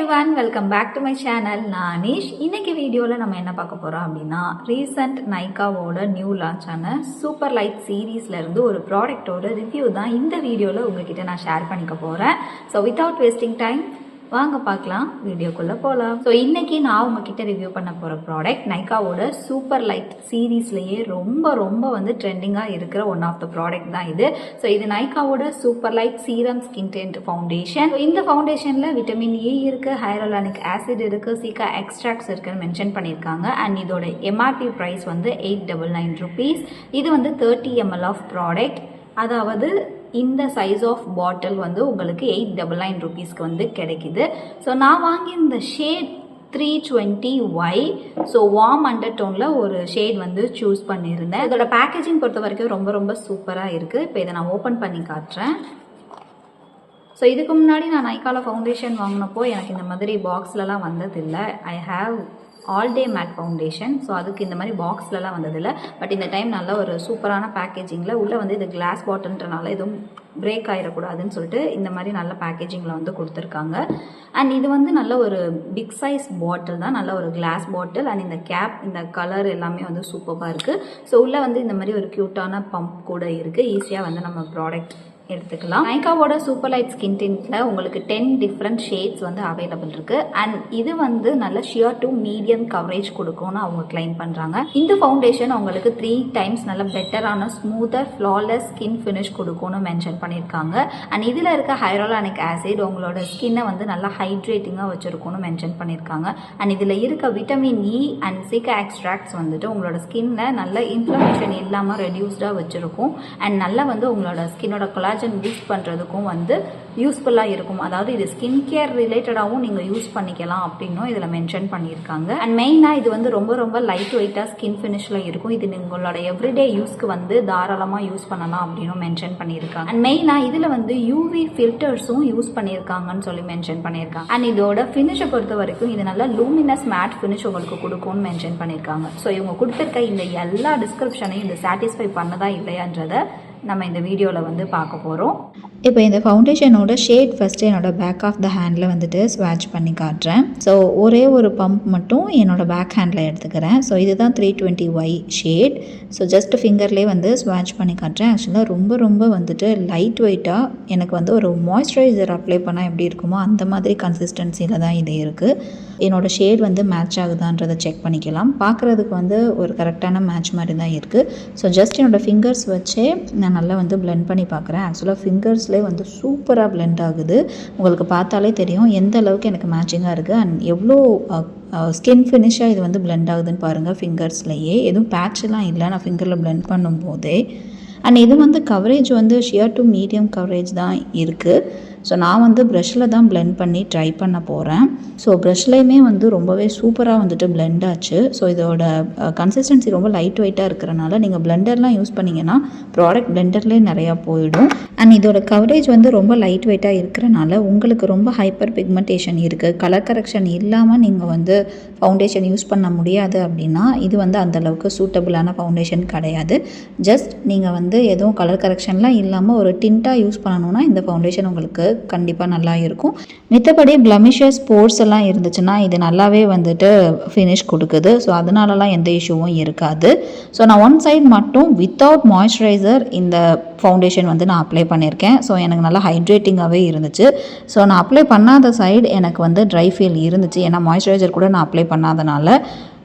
everyone, welcome back to my channel. நான் அனீஷ். இன்னைக்கு வீடியோவில் நம்ம என்ன பார்க்க போகிறோம் அப்படின்னா ரீசெண்ட் நைக்காவோட நியூ லான்ச் ஆன சூப்பர் லைட் சீரீஸ்லேருந்து ஒரு ப்ராடக்டோட ரிவ்யூ தான் இந்த வீடியோவில் உங்ககிட்ட நான் ஷேர் பண்ணிக்க போகிறேன். ஸோ வித்தவுட் வேஸ்டிங் டைம் வாங்க பார்க்கலாம், வீடியோக்குள்ளே போகலாம். ஸோ இன்றைக்கி நான் உங்ககிட்ட ரிவ்யூ பண்ண போகிற ப்ராடக்ட் நைக்காவோட சூப்பர் லைட் சீரீஸ்லேயே ரொம்ப வந்து ட்ரெண்டிங்காக இருக்கிற ஒன் ஆஃப் த ப்ராடக்ட் தான் இது. ஸோ இது நைக்காவோட super light serum skin tint foundation. இந்த ஃபவுண்டேஷனில் விட்டமின் ஏ இருக்குது, ஹையரலானிக் ஆசிட் இருக்குது, சீக்கா எக்ஸ்ட்ராக்ட்ஸ் இருக்குன்னு மென்ஷன் பண்ணியிருக்காங்க. அண்ட் இதோட எம்ஆர்பி ப்ரைஸ் வந்து 899 rupees. இது வந்து 30 ml ஆஃப் ப்ராடக்ட், அதாவது இந்த சைஸ் ஆஃப் பாட்டில் வந்து உங்களுக்கு 899 rupeesக்கு வந்து கிடைக்குது. ஸோ நான் வாங்கி இந்த shade 320Y, so warm under டோனில் ஒரு ஷேட் வந்து சூஸ் பண்ணியிருந்தேன். இதோட பேக்கேஜிங் பொறுத்த வரைக்கும் ரொம்ப சூப்பராக இருக்குது. இப்போ இதை நான் ஓப்பன் பண்ணி காட்டுறேன். ஸோ இதுக்கு முன்னாடி நான் நைக்கால ஃபவுண்டேஷன் வாங்கினப்போ எனக்கு இந்த மாதிரி பாக்ஸ்லலாம் வந்ததில்லை. I have all day matte foundation, so அதுக்கு இந்த மாதிரி பாக்ஸ்லலாம் வந்ததில்லை. பட் இந்த டைம் நல்ல ஒரு சூப்பரான பேக்கேஜிங்கில் உள்ளே வந்து இது கிளாஸ் பாட்டில்ன்றனால எதுவும் பிரேக் ஆகிடக்கூடாதுன்னு சொல்லிட்டு இந்த மாதிரி நல்ல பேக்கேஜிங்கில் வந்து கொடுத்துருக்காங்க. அண்ட் இது வந்து நல்ல ஒரு பிக் சைஸ் பாட்டில் தான், நல்ல ஒரு கிளாஸ் பாட்டில். அண்ட் இந்த கேப், இந்த கலர் எல்லாமே வந்து சூப்பராக இருக்குது. ஸோ உள்ளே வந்து இந்த மாதிரி ஒரு க்யூட்டான பம்ப் கூட இருக்குது. ஈஸியாக வந்து நம்ம ப்ராடக்ட் எடுத்துக்கலாம். நைக்காவோட சூப்பர் லைட் ஸ்கின் டின்ட்டில் உங்களுக்கு 10 டிஃப்ரெண்ட் ஷேட்ஸ் வந்து அவைலபிள் இருக்குது. அண்ட் இது வந்து நல்ல ஷியர் டு மீடியம் கவரேஜ் கொடுக்கும்னு அவங்க கிளைம் பண்ணுறாங்க. இந்த ஃபவுண்டேஷன் உங்களுக்கு 3 times நல்ல பெட்டரான ஸ்மூத்தர் ஃப்ளாலெஸ் ஸ்கின் ஃபினிஷ் கொடுக்கும்னு மென்ஷன் பண்ணியிருக்காங்க. அண்ட் இதில் இருக்க ஹையரலானிக் ஆசிட் உங்களோட ஸ்கின்னை வந்து நல்லா ஹைட்ரேட்டிங்காக வச்சுருக்கும்னு மென்ஷன் பண்ணியிருக்காங்க. அண்ட் இதில் இருக்க விட்டமின் இ அண்ட் சீக்கா எக்ஸ்ட்ராக்ட்ஸ் வந்துட்டு உங்களோட ஸ்கின்னை நல்ல இன்ஃப்ளமேஷன் இல்லாமல் ரெடியூஸ்டாக வச்சுருக்கும். அண்ட் நல்லா வந்து உங்களோட ஸ்கின்னோட கொலாஜன் பூஸ்ட் பண்ணுறதுக்கும் வந்து யூஸ்ஃபுல்லாக இருக்கும். அதாவது இது ஸ்கின் கேர் ரிலேட்டடாகவும் நீங்கள் யூஸ் பண்ணிக்கலாம் அப்படின்னும் இதில் மென்ஷன் பண்ணியிருக்காங்க. அண்ட் மெயினாக இது வந்து ரொம்ப லைட் வெயிட்டாக ஸ்கின் ஃபினிஷில் இருக்கும். இது உங்களோட எவ்ரிடே யூஸ்க்கு வந்து தாராளமாக யூஸ் பண்ணலாம் அப்படின்னும் மென்ஷன் பண்ணியிருக்காங்க. அண்ட் மெயினாக இதில் வந்து யூவி ஃபில்டர்ஸும் யூஸ் பண்ணியிருக்காங்கன்னு சொல்லி மென்ஷன் பண்ணியிருக்காங்க. அண்ட் இதோட ஃபினிஷை பொறுத்த வரைக்கும் இது நல்லா லூமினஸ் மேட் ஃபினிஷ் உங்களுக்கு கொடுக்கும்னு மென்ஷன் பண்ணியிருக்காங்க. ஸோ இவங்க கொடுத்துருக்க இந்த எல்லா டிஸ்கிரிப்ஷனையும் இந்த சாட்டிஸ்ஃபை பண்ணதா இல்லையான்றதை நம்ம இந்த வீடியோவில் வந்து பார்க்க போகிறோம். இப்போ இந்த ஃபவுண்டேஷனோட ஷேட் ஃபஸ்ட்டு என்னோடய பேக் ஆஃப் த ஹேண்டில் வந்துட்டு ஸ்வாட்ச் பண்ணி காட்டுறேன். ஸோ ஒரே ஒரு பம்ப் மட்டும் என்னோடய பேக் ஹேண்டில் எடுத்துக்கிறேன். ஸோ இதுதான் 320Y ஷேட். ஸோ ஜஸ்ட் ஃபிங்கர்லேயே வந்து ஸ்வாட்ச் பண்ணி காட்டுறேன். ஆக்சுவலாக ரொம்ப வந்துட்டு லைட் வெயிட்டாக, எனக்கு வந்து ஒரு மாய்ஸ்சரைசர் அப்ளை பண்ணால் எப்படி இருக்குமோ அந்த மாதிரி கன்சிஸ்டன்சியில் தான் இது இருக்குது. என்னோடய ஷேட் வந்து மேட்ச் ஆகுதான்றதை செக் பண்ணிக்கலாம். பார்க்குறதுக்கு வந்து ஒரு கரெக்டான மேட்ச் மாதிரி தான் இருக்குது. ஸோ ஜஸ்ட் என்னோடய ஃபிங்கர்ஸ் வச்சே நான் நல்லா வந்து பிளெண்ட் பண்ணி பார்க்குறேன். ஆக்சுவலாக ஃபிங்கர்ஸ்லேயே வந்து சூப்பராக பிளெண்ட் ஆகுது. உங்களுக்கு பார்த்தாலே தெரியும் எந்த அளவுக்கு எனக்கு மேட்சிங்காக இருக்குது. அண்ட் எவ்வளோ ஸ்கின் ஃபினிஷாக இது வந்து பிளெண்ட் ஆகுதுன்னு பாருங்கள். ஃபிங்கர்ஸ்லேயே எதுவும் பேட்செலாம் இல்லை நான் ஃபிங்கரில் பிளெண்ட் பண்ணும்போதே. அண்ட் இது வந்து கவரேஜ் வந்து ஷியர் டு மீடியம் கவரேஜ் தான் இருக்குது. ஸோ நான் வந்து ப்ரஷில் தான் பிளெண்ட் பண்ணி ட்ரை பண்ண போகிறேன். ஸோ ப்ரஷ்லேயுமே வந்து ரொம்பவே சூப்பராக வந்துட்டு பிளெண்ட் ஆச்சு. ஸோ இதோட கன்சிஸ்டன்சி ரொம்ப லைட் வெயிட்டாக இருக்கிறனால நீங்கள் பிளெண்டர்லாம் யூஸ் பண்ணிங்கன்னா ப்ராடக்ட் பிளெண்டர்லேயே நிறையா போயிடும். அண்ட் இதோட கவரேஜ் வந்து ரொம்ப லைட் வெயிட்டாக இருக்கிறனால உங்களுக்கு ரொம்ப ஹைப்பர் பிக்மெண்டேஷன் இருக்குது, கலர் கரெக்ஷன் இல்லாமல் நீங்கள் வந்து ஃபவுண்டேஷன் யூஸ் பண்ண முடியாது அப்படின்னா இது வந்து அந்தளவுக்கு சூட்டபுளான ஃபவுண்டேஷன் கிடையாது. ஜஸ்ட் நீங்கள் வந்து எதுவும் கலர் கரெக்ஷன்லாம் இல்லாமல் ஒரு டின்ட்டாக யூஸ் பண்ணணுன்னா இந்த ஃபவுண்டேஷன் உங்களுக்கு கண்டிப்பாக நல்லா இருக்கும். மித்தபடி பிளமிஷஸ் போர்ஸ் எல்லாம் இருந்துச்சுன்னா இது நல்லாவே வந்துட்டு ஃபினிஷ் கொடுக்குது. ஸோ அதனாலலாம் எந்த இஷ்யூவும் இருக்காது. ஸோ நான் ஒன் சைட் மட்டும் வித்தவுட் மாய்ஸ்சரைசர் இந்த ஃபவுண்டேஷன் வந்து நான் அப்ளை பண்ணியிருக்கேன். ஸோ எனக்கு நல்லா ஹைட்ரேட்டிங்காகவே இருந்துச்சு. ஸோ நான் அப்ளை பண்ணாத சைடு எனக்கு வந்து ட்ரை ஃபீல் இருந்துச்சு, ஏன்னா மாய்ஸ்சரைசர் கூட நான் அப்ளை பண்ணாதனால.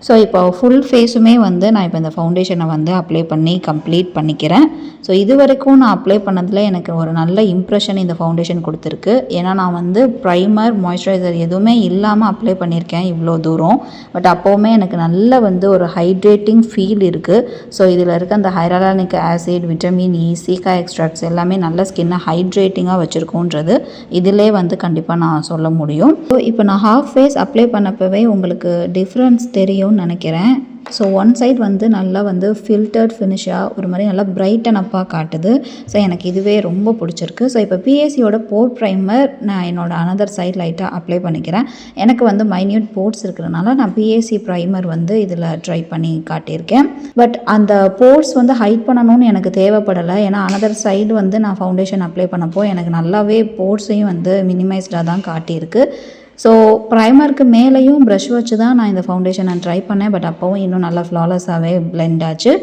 ஸோ இப்போ ஃபுல் ஃபேஸுமே வந்து நான் இப்போ இந்த ஃபவுண்டேஷனை வந்து அப்ளை பண்ணி கம்ப்ளீட் பண்ணிக்கிறேன். ஸோ இது வரைக்கும் நான் அப்ளை பண்ணதில் எனக்கு ஒரு நல்ல இம்ப்ரெஷன் இந்த ஃபவுண்டேஷன் கொடுத்துருக்கு. ஏன்னா நான் வந்து ப்ரைமர் மாய்ஸ்சரைசர் எதுவுமே இல்லாமல் அப்ளை பண்ணியிருக்கேன் இவ்வளோ தூரம். பட் அப்போவுமே எனக்கு நல்ல வந்து ஒரு ஹைட்ரேட்டிங் ஃபீல் இருக்குது. ஸோ இதில் இருக்க அந்த ஹையரலானிக் ஆசிட், விட்டமின் இ, சீக்கா எக்ஸ்ட்ராக்ட்ஸ் எல்லாமே நல்ல ஸ்கின்னை ஹைட்ரேட்டிங்காக வச்சுருக்கோன்றது இதிலே வந்து கண்டிப்பாக நான் சொல்ல முடியும். ஸோ இப்போ நான் ஹாஃப் ஃபேஸ் அப்ளை பண்ணப்பவே உங்களுக்கு டிஃப்ரென்ஸ் தெரியும்னு நினைக்கிறேன். ஸோ ஒன் சைட் வந்து நல்லா வந்து ஃபில்டர்ட் ஃபினிஷாக ஒரு மாதிரி நல்லா பிரைட்டன் அப்பாக காட்டுது. ஸோ எனக்கு இதுவே ரொம்ப பிடிச்சிருக்கு. ஸோ இப்போ பிஎஸ்சியோட போர் ப்ரைமர் நான் என்னோடய அனதர் சைட் லைட்டாக அப்ளை பண்ணிக்கிறேன். எனக்கு வந்து மைன்யூட் போர்ட்ஸ் இருக்கிறதுனால நான் பிஎஸ்சி ப்ரைமர் வந்து இதில் ட்ரை பண்ணி காட்டியிருக்கேன். பட் அந்த போர்ட்ஸ் வந்து ஹைட் பண்ணணும்னு எனக்கு தேவைப்படலை. ஏன்னா அனதர் சைடு வந்து நான் ஃபவுண்டேஷன் அப்ளை பண்ணப்போ எனக்கு நல்லாவே போர்ட்ஸையும் வந்து மினிமைஸ்டாக தான் காட்டியிருக்கு. ஸோ ப்ரைமருக்கு மேலேயும் ப்ரஷ் வச்சு தான் நான் இந்த ஃபவுண்டேஷன் நான் ட்ரை பண்ணேன். பட் அப்போவும் இன்னும் நல்லா ஃப்ளாலெஸ்ஸாகவே பிளெண்ட் ஆச்சு.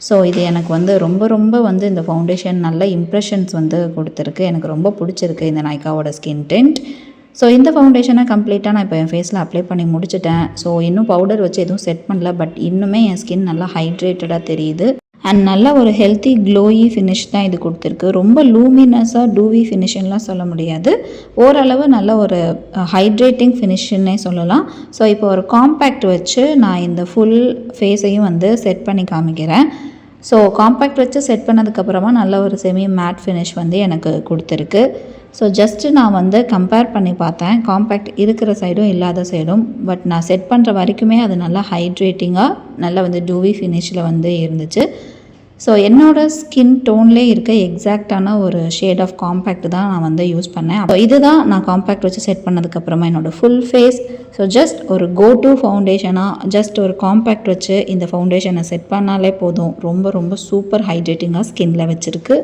ஸோ இது எனக்கு வந்து ரொம்ப ரொம்ப வந்து இந்த ஃபவுண்டேஷன் நல்ல இம்ப்ரெஷன்ஸ் வந்து கொடுத்துருக்கு. எனக்கு ரொம்ப பிடிச்சிருக்கு இந்த நைக்காவோட ஸ்கின் டிண்ட். ஸோ இந்த ஃபவுண்டேஷனை கம்ப்ளீட்டாக நான் இப்போ என் ஃபேஸில் அப்ளை பண்ணி முடிச்சிட்டேன். ஸோ இன்னும் பவுடர் வச்சு எதுவும் செட் பண்ணல. பட் இன்னுமே என் ஸ்கின் நல்லா ஹைட்ரேட்டடாக தெரியுது. அண்ட் நல்ல ஒரு ஹெல்த்தி க்ளோயி ஃபினிஷ் தான் இது கொடுத்துருக்கு. ரொம்ப லூமினஸாக டூவி ஃபினிஷன்லாம் சொல்ல முடியாது. ஓரளவு நல்ல ஒரு ஹைட்ரேட்டிங் ஃபினிஷ்னே சொல்லலாம். ஸோ இப்போ ஒரு காம்பேக்ட் வச்சு நான் இந்த ஃபுல் ஃபேஸையும் வந்து செட் பண்ணி காமிக்கிறேன். ஸோ காம்பேக்ட் வச்சு செட் பண்ணதுக்கப்புறமா நல்ல ஒரு செமி மேட் ஃபினிஷ் வந்து எனக்கு கொடுத்துருக்கு. ஸோ ஜஸ்ட்டு நான் வந்து கம்பேர் பண்ணி பார்த்தேன், காம்பேக்ட் இருக்கிற சைடும் இல்லாத சைடும். பட் நான் செட் பண்ணுற வரைக்குமே அது நல்லா ஹைட்ரேட்டிங்காக நல்லா வந்து டூவி ஃபினிஷில் வந்து இருந்துச்சு. ஸோ என்னோடய ஸ்கின் டோன்லேயே இருக்க எக்ஸாக்டான ஒரு ஷேட் ஆஃப் காம்பேக்ட் தான் நான் வந்து யூஸ் பண்ணேன். அப்போ இதுதான் நான் காம்பேக்ட் வச்சு செட் பண்ணதுக்கப்புறமா என்னோடய ஃபுல் ஃபேஸ். ஸோ ஜஸ்ட் ஒரு கோ டு ஃபவுண்டேஷனாக ஜஸ்ட் ஒரு காம்பேக்ட் வச்சு இந்த ஃபவுண்டேஷனை செட் பண்ணாலே போதும். ரொம்ப ரொம்ப சூப்பர் ஹைட்ரேட்டிங்காக ஸ்கின்ல வச்சுருக்கு.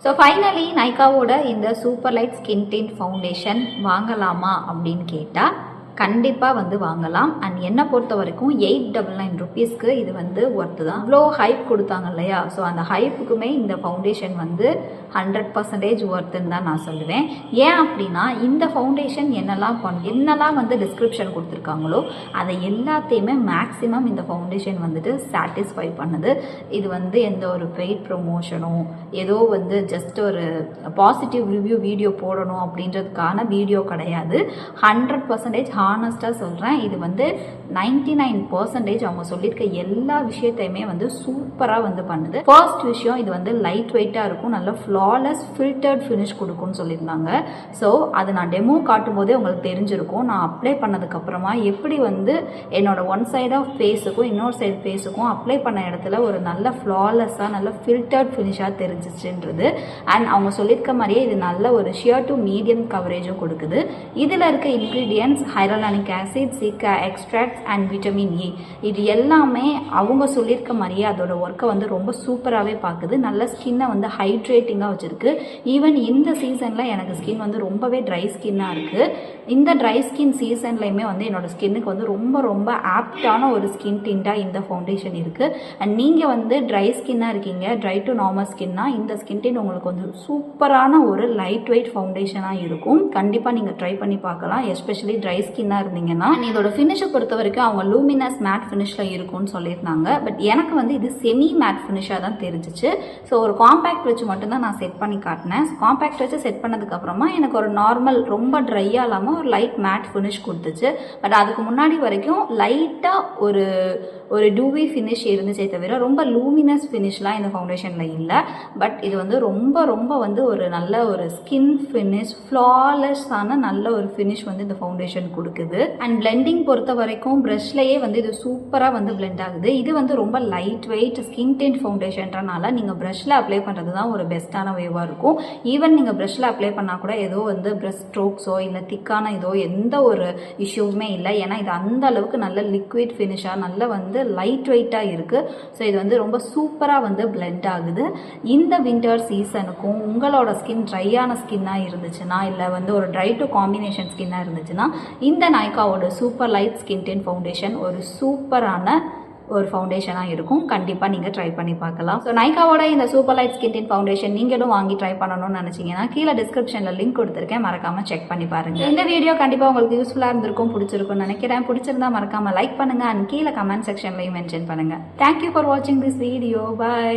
ஸோ ஃபைனலி நைக்காவோட இந்த super light skin tint foundation வாங்கலாமா அப்படின்னு கேட்டால் கண்டிப்பாக வந்து வாங்கலாம். அண்ட் என்னை பொறுத்த வரைக்கும் 899 ருபீஸ்க்கு இது வந்து ஒர்த்து தான். இவ்வளோ ஹைப் கொடுத்தாங்க இல்லையா, ஸோ அந்த ஹைப்புக்குமே இந்த ஃபவுண்டேஷன் வந்து 100% ஒர்த்துன்னு தான் நான் சொல்லுவேன். ஏன் அப்படின்னா இந்த ஃபவுண்டேஷன் என்னெல்லாம் வந்து டிஸ்கிரிப்ஷன் கொடுத்துருக்காங்களோ அதை எல்லாத்தையுமே மேக்ஸிமம் இந்த ஃபவுண்டேஷன் வந்துட்டு சாட்டிஸ்ஃபை பண்ணுது. இது வந்து எந்த ஒரு பெய்ட் ப்ரொமோஷனோ ஏதோ வந்து ஜஸ்ட் ஒரு பாசிட்டிவ் ரிவ்யூ வீடியோ போடணும் அப்படின்றதுக்கான வீடியோ கிடையாது. 100% ஹானஸ்ட்டாக சொல்கிறேன். இது வந்து 99% அவங்க சொல்லியிருக்க எல்லா விஷயத்தையுமே வந்து சூப்பராக வந்து பண்ணுது. ஃபர்ஸ்ட் விஷயம், இது வந்து லைட் வெயிட்டாக இருக்கும், நல்ல ஃப்ளாலெஸ் ஃபில்டர்ட் ஃபினிஷ் கொடுக்கும்னு சொல்லியிருந்தாங்க. ஸோ அது நான் டெமோ காட்டும் போதே உங்களுக்கு தெரிஞ்சிருக்கும். நான் அப்ளை பண்ணதுக்கப்புறமா எப்படி வந்து என்னோட ஒன் சைட் ஆஃப் ஃபேஸுக்கும் இன்னொரு சைடு ஃபேஸுக்கும் அப்ளை பண்ண இடத்துல ஒரு நல்ல ஃப்ளாலெஸ்ஸாக நல்ல ஃபில்டர்ட் ஃபினிஷாக தெரிஞ்சிச்சுன்றது. அண்ட் அவங்க சொல்லியிருக்க மாதிரியே இது நல்ல ஒரு ஷியர் டு மீடியம் கவரேஜும் கொடுக்குது. இதில் இருக்க ingredients hyaluronic acid, Shikha extracts and vitamin E, இது எல்லாமே அவங்க சொல்லியிருக்க மாதிரியே அதோட ஒர்க்கை வந்து ரொம்ப சூப்பராகவே பார்க்குது. நல்ல ஸ்கின்னை வந்து ஹைட்ரேட்டிங்காக வச்சுருக்கு. ஈவன் இந்த சீசனில் எனக்கு ஸ்கின் வந்து ரொம்பவே ட்ரை ஸ்கின்னாக இருக்குது. இந்த ட்ரை ஸ்கின் சீசன்லையுமே வந்து என்னோடய ஸ்கின்னுக்கு வந்து ரொம்ப ரொம்ப ஆப்டான ஒரு ஸ்கின் டிண்டாக இந்த ஃபவுண்டேஷன் இருக்குது. அண்ட் நீங்கள் வந்து ட்ரை ஸ்கின்னாக இருக்கீங்க, ட்ரை டு நார்மல் ஸ்கின்னா, இந்த ஸ்கின் டின் உங்களுக்கு வந்து சூப்பரான ஒரு லைட் வெயிட் ஃபவுண்டேஷனாக இருக்கும். கண்டிப்பாக நீங்கள் ட்ரை பண்ணி பார்க்கலாம், எஸ்பெஷலி ட்ரை ஸ்கின்னாக இருந்தீங்கன்னா. இதோட ஃபினிஷை பொறுத்த வரைக்கும் அவங்க லூமினஸ் மேட் ஃபினிஷில் இருக்கும்னு சொல்லியிருந்தாங்க. பட் எனக்கு வந்து இது செமி மேட் ஃபினிஷாக தான் தெரிஞ்சிச்சு. ஸோ ஒரு காம்பேக்ட் வச்சு மட்டும்தான் நான் செட் பண்ணி காட்டினேன். காம்பேக்ட் வச்சு செட் பண்ணதுக்கப்புறமா எனக்கு ஒரு நார்மல் ரொம்ப ட்ரையாக இல்லாமல் ஒரு லைட் மேட் ஃபினிஷ் கொடுத்துச்சு. பட் அதுக்கு முன்னாடி வரைக்கும் லைட்டாக ஒரு டூவி ஃபினிஷ் இருந்துச்சே தவிர ரொம்ப லூமினஸ் ஃபினிஷ்லாம் இந்த ஃபவுண்டேஷனில் இல்லை. பட் இது வந்து ரொம்ப ரொம்ப வந்து ஒரு நல்ல ஒரு ஸ்கின் ஃபினிஷ், ஃப்ளாலெஸ்ஸான நல்ல ஒரு ஃபினிஷ் வந்து இந்த ஃபவுண்டேஷன் கொடுக்குது. அண்ட் பிளெண்டிங் பொறுத்த வரைக்கும் ப்ரஷ்லேயே வந்து இது சூப்பராக வந்து பிளெண்ட் ஆகுது. இது வந்து ரொம்ப லைட் வெயிட் ஸ்கின் டிண்ட் ஃபவுண்டேஷன்றனால நீங்கள் ப்ரஷ்ல அப்ளை பண்ணுறது தான் ஒரு பெஸ்ட்டான வேவாக இருக்கும். ஈவன் நீங்கள் ப்ரஷ்ல அப்ளை பண்ணால் கூட ஏதோ வந்து ப்ரஷ் ஸ்ட்ரோக்ஸோ இல்லை திக்கான இதோ எந்த ஒரு இஷ்யூவுமே இல்லை. ஏன்னா இது அந்த அளவுக்கு நல்ல லிக்விட் ஃபினிஷாக நல்ல வந்து லைட் வெயிட்டாக இருக்குது. ஸோ இது வந்து ரொம்ப சூப்பராக வந்து பிளெண்ட் ஆகுது. இந்த வின்டர் சீசனுக்கும் உங்களோட ஸ்கின் ட்ரையான ஸ்கின்னாக இருந்துச்சுன்னா இல்லை வந்து ஒரு ட்ரை டு காம்பினேஷன் ஸ்கின்னாக இருந்துச்சுன்னா இந்த நைக்காவோட சூப்பர் லைட் ஸ்கின் டின் ஃபவுண்டேஷன் ஒரு சூப்பரான ஒரு ஃபவுண்டேஷனாக இருக்கும். கண்டிப்பாக நீங்கள் ட்ரை பண்ணி பார்க்கலாம். ஸோ நைக்காவோட இந்த சூப்பர் லைட் ஸ்கின் டின் ஃபவுண்டேஷன் நீங்களும் வாங்கி ட்ரை பண்ணணும்னு நினச்சிங்கன்னா கீழே டிஸ்கிரிப்ஷனில் லிங்க் கொடுத்துருக்கேன், மறக்காமல் செக் பண்ணி பாருங்கள். இந்த வீடியோ கண்டிப்பாக உங்களுக்கு யூஸ்ஃபுல்லாக இருந்திருக்கும், பிடிச்சிருக்கும்னு நினைக்கிறேன். பிடிச்சிருந்தா மறக்காமல் லைக் பண்ணுங்கள் அண்ட் கீழே கமெண்ட் செக்ஷன்லையும் மென்ஷன் பண்ணுங்கள். தேங்க்யூ ஃபார் வாட்சிங் திஸ் வீடியோ. பாய்.